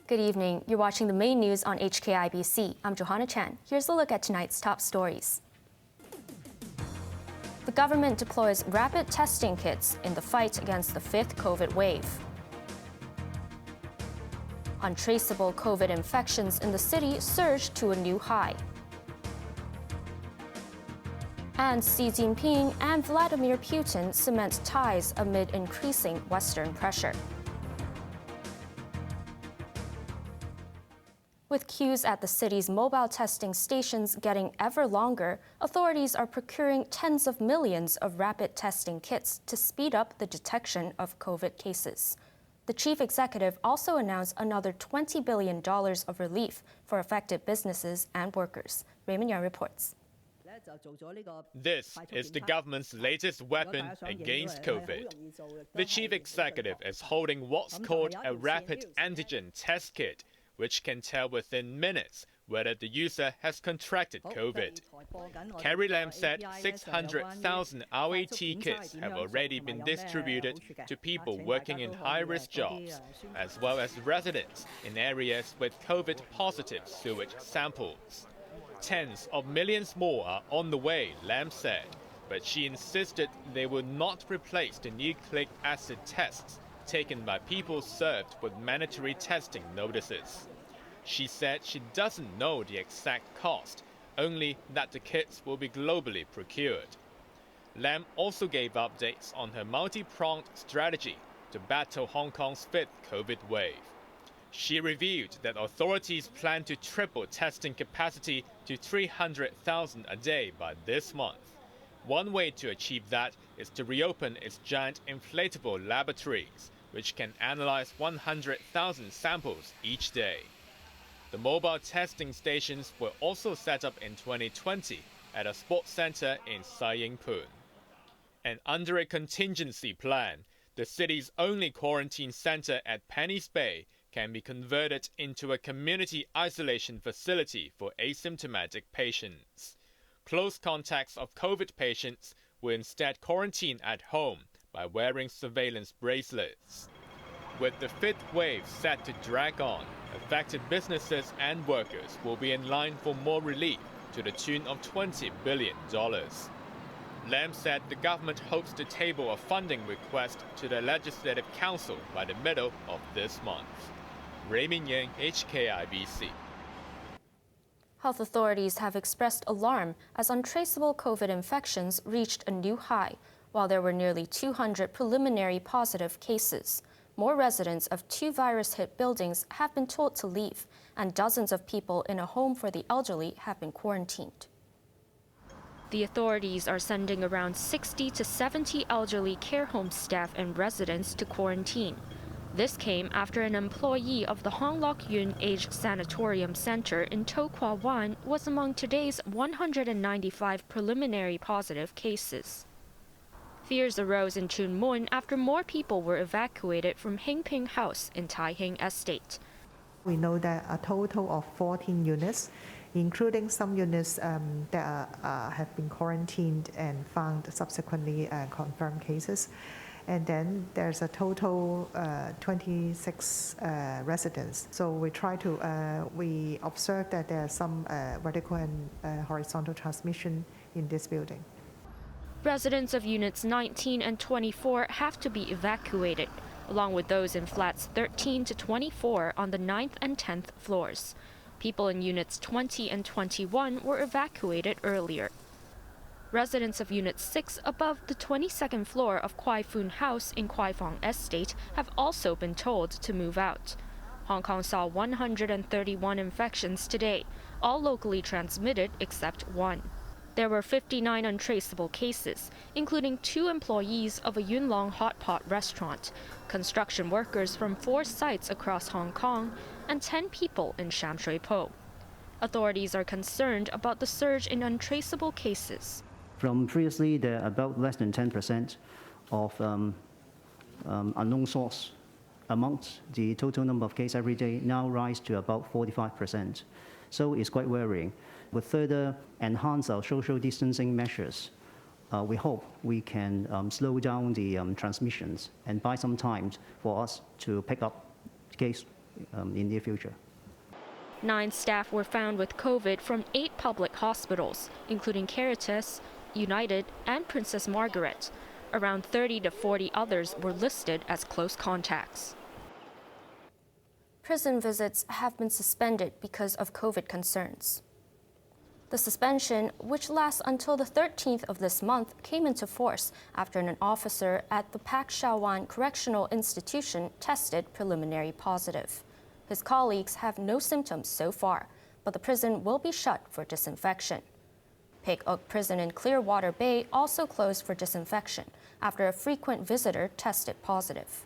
Good evening. You're watching the main news on HKIBC. I'm Johanna Chan. Here's a look at tonight's top stories. The government deploys rapid testing kits in the fight against the fifth COVID wave. Untraceable COVID infections in the city surged to a new high. And Xi Jinping and Vladimir Putin cement ties amid increasing Western pressure. With queues at the city's mobile testing stations getting ever longer, authorities are procuring tens of millions of rapid testing kits to speed up the detection of COVID cases. The chief executive also announced another $20 billion of relief for affected businesses and workers. Raymond Yang reports. This is the government's latest weapon against COVID. The chief executive is holding what's called a rapid antigen test kit, which can tell within minutes whether the user has contracted COVID. Carrie Lam said 600,000 RAT kits have already been distributed to people working in high-risk jobs, as well as residents in areas with COVID-positive sewage samples. Tens of millions more are on the way, Lam said, but she insisted they will not replace the nucleic acid tests taken by people served with mandatory testing notices. She said she doesn't know the exact cost, only that the kits will be globally procured. Lam also gave updates on her multi-pronged strategy to battle Hong Kong's fifth COVID wave. She revealed that authorities plan to triple testing capacity to 300,000 a day by this month. One way to achieve that is to reopen its giant inflatable laboratories, which can analyze 100,000 samples each day. The mobile testing stations were also set up in 2020 at a sports center in Sai Ying Pun. And under a contingency plan, the city's only quarantine center at Penny's Bay can be converted into a community isolation facility for asymptomatic patients. Close contacts of COVID patients will instead quarantine at home by wearing surveillance bracelets. With the fifth wave set to drag on, affected businesses and workers will be in line for more relief to the tune of $20 billion. Lam said the government hopes to table a funding request to the Legislative Council by the middle of this month. Raymond Yang, HKIBC. Health authorities have expressed alarm as untraceable COVID infections reached a new high, while there were nearly 200 preliminary positive cases. More residents of two virus-hit buildings have been told to leave, and dozens of people in a home for the elderly have been quarantined. The authorities are sending around 60 to 70 elderly care home staff and residents to quarantine. This came after an employee of the Hong Lok Yun Aged Sanatorium Center in To Kwa Wan was among today's 195 preliminary positive cases. Fears arose in Tuen Mun after more people were evacuated from Hing Ping House in Tai Hing Estate. We know that a total of 14 units, including some units that have been quarantined and found subsequently confirmed cases. And then there's a total 26 residents. So we observe that there's some vertical and horizontal transmission in this building. Residents of units 19 and 24 have to be evacuated, along with those in flats 13 to 24 on the 9th and 10th floors. People in units 20 and 21 were evacuated earlier. Residents of Unit 6 above the 22nd floor of Kwai Foon House in Kwai Fong Estate have also been told to move out. Hong Kong saw 131 infections today, all locally transmitted except one. There were 59 untraceable cases, including 2 employees of a Yuen Long hot pot restaurant, construction workers from 4 sites across Hong Kong, and 10 people in Sham Shui Po. Authorities are concerned about the surge in untraceable cases. From previously, there are about less than 10% of unknown source amongst the total number of cases every day, now rise to about 45%. So it's quite worrying. With further enhance our social distancing measures, we hope we can slow down the transmissions and buy some time for us to pick up case in near future. 9 staff were found with COVID from 8 public hospitals, including Caritas, United, and Princess Margaret. Around 30 to 40 others were listed as close contacts. Prison visits have been suspended because of COVID concerns. The suspension, which lasts until the 13th of this month, came into force after an officer at the Pak Shawan Correctional Institution tested preliminary positive. His colleagues have no symptoms so far, but the prison will be shut for disinfection. Pig Oak Prison in Clearwater Bay also closed for disinfection after a frequent visitor tested positive.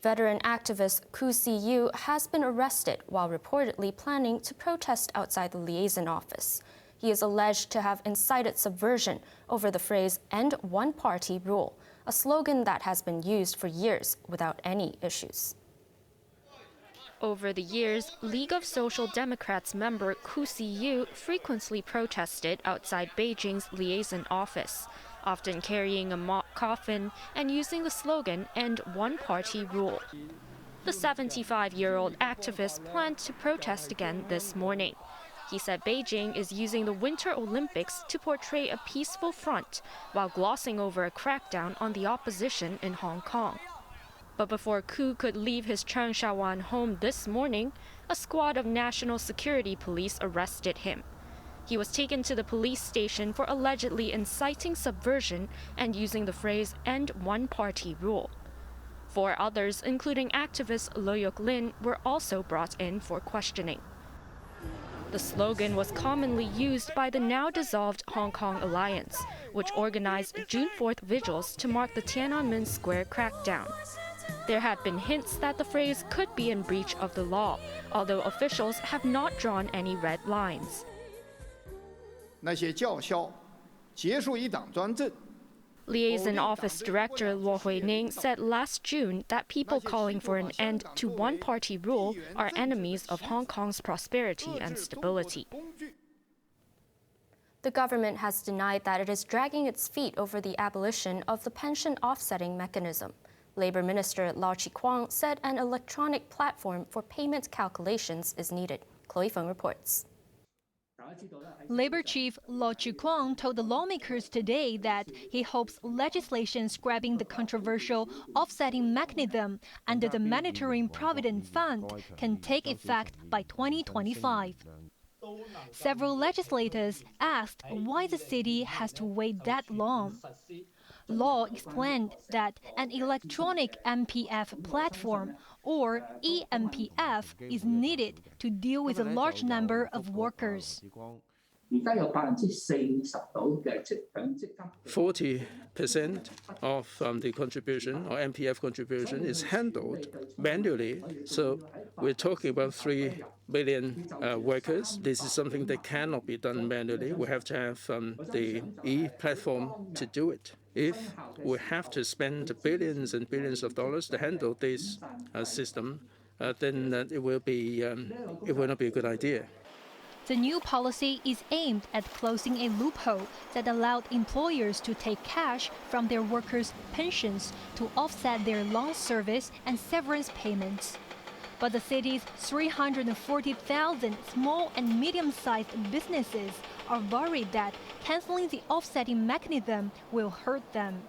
Veteran activist Koo Si-yu has been arrested while reportedly planning to protest outside the liaison office. He is alleged to have incited subversion over the phrase "End One-Party Rule," a slogan that has been used for years without any issues. Over the years, League of Social Democrats member Koo Si-yu frequently protested outside Beijing's liaison office, often carrying a mock coffin and using the slogan "End One-Party Rule." The 75-year-old activist planned to protest again this morning. He said Beijing is using the Winter Olympics to portray a peaceful front while glossing over a crackdown on the opposition in Hong Kong. But before Koo could leave his Changshawan home this morning, a squad of National Security Police arrested him. He was taken to the police station for allegedly inciting subversion and using the phrase "End One-Party Rule." 4 others, including activist Lo Yok Lin, were also brought in for questioning. The slogan was commonly used by the now-dissolved Hong Kong Alliance, which organized June 4th vigils to mark the Tiananmen Square crackdown. There had been hints that the phrase could be in breach of the law, although officials have not drawn any red lines. Liaison Office Director Luo Huining said last June that people calling for an end to one-party rule are enemies of Hong Kong's prosperity and stability. The government has denied that it is dragging its feet over the abolition of the pension offsetting mechanism. Labor Minister Lau Chi-kwang said an electronic platform for payment calculations is needed. Chloe Feng reports. Labor Chief Lau Chi-kwang told the lawmakers today that he hopes legislation scrapping the controversial offsetting mechanism under the Mandatory Provident Fund can take effect by 2025. Several legislators asked why the city has to wait that long. Law explained that an electronic MPF platform, or eMPF, is needed to deal with a large number of workers. 40% of the contribution, or MPF contribution, is handled manually. So we're talking about 3 million workers. This is something that cannot be done manually. We have to have the e-platform to do it. If we have to spend billions and billions of dollars to handle this system, then it will not be a good idea. The new policy is aimed at closing a loophole that allowed employers to take cash from their workers' pensions to offset their long service and severance payments. But the city's 340,000 small and medium-sized businesses are worried that canceling the offsetting mechanism will hurt them.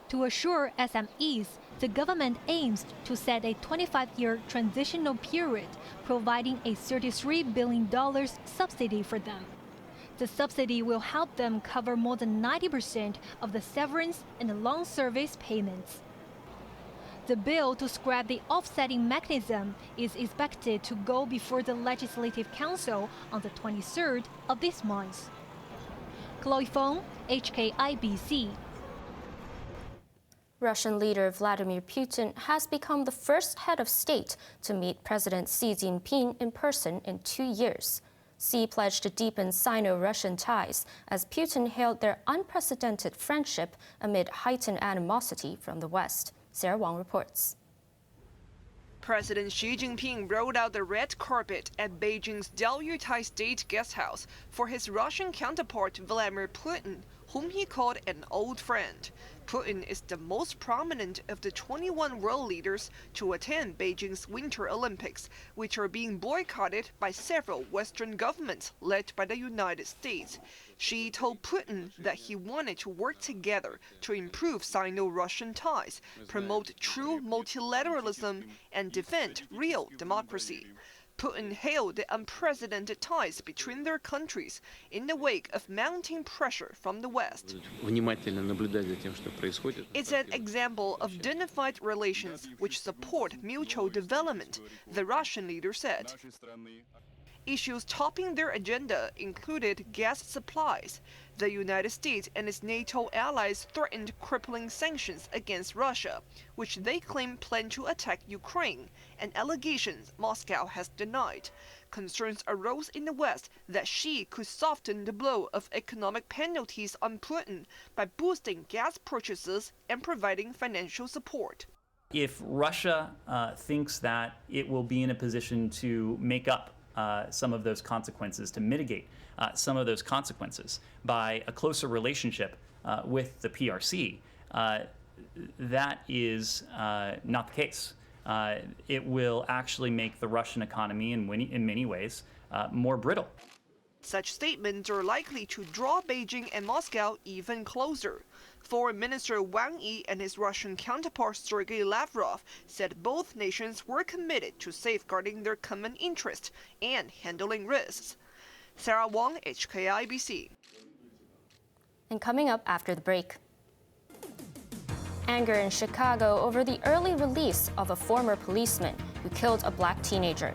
To assure SMEs, the government aims to set a 25-year transitional period, providing a $33 billion subsidy for them. The subsidy will help them cover more than 90% of the severance and long service payments. The bill to scrap the offsetting mechanism is expected to go before the Legislative Council on the 23rd of this month. Chloe Feng, HKIBC. Russian leader Vladimir Putin has become the first head of state to meet President Xi Jinping in person in 2 years. Xi pledged to deepen Sino-Russian ties as Putin hailed their unprecedented friendship amid heightened animosity from the West. Sarah Wang reports. President Xi Jinping rolled out the red carpet at Beijing's Diaoyutai State Guest House for his Russian counterpart Vladimir Putin, whom he called an old friend. Putin is the most prominent of the 21 world leaders to attend Beijing's Winter Olympics, which are being boycotted by several Western governments led by the United States. Xi told Putin that he wanted to work together to improve Sino-Russian ties, promote true multilateralism, and defend real democracy. Putin hailed the unprecedented ties between their countries in the wake of mounting pressure from the West. It's an example of dignified relations which support mutual development, the Russian leader said. Issues topping their agenda included gas supplies. The United States and its NATO allies threatened crippling sanctions against Russia, which they claim plan to attack Ukraine, and allegations Moscow has denied. Concerns arose in the West that Xi could soften the blow of economic penalties on Putin by boosting gas purchases and providing financial support. If Russia thinks that it will be in a position to make up some of those consequences, to mitigate some of those consequences by a closer relationship with the PRC, that is not the case. It will actually make the Russian economy in many ways more brittle. Such statements are likely to draw Beijing and Moscow even closer. Foreign Minister Wang Yi and his Russian counterpart Sergei Lavrov said both nations were committed to safeguarding their common interest and handling risks. Sarah Wang, HKIBC. And coming up after the break. Anger in Chicago over the early release of a former policeman who killed a black teenager.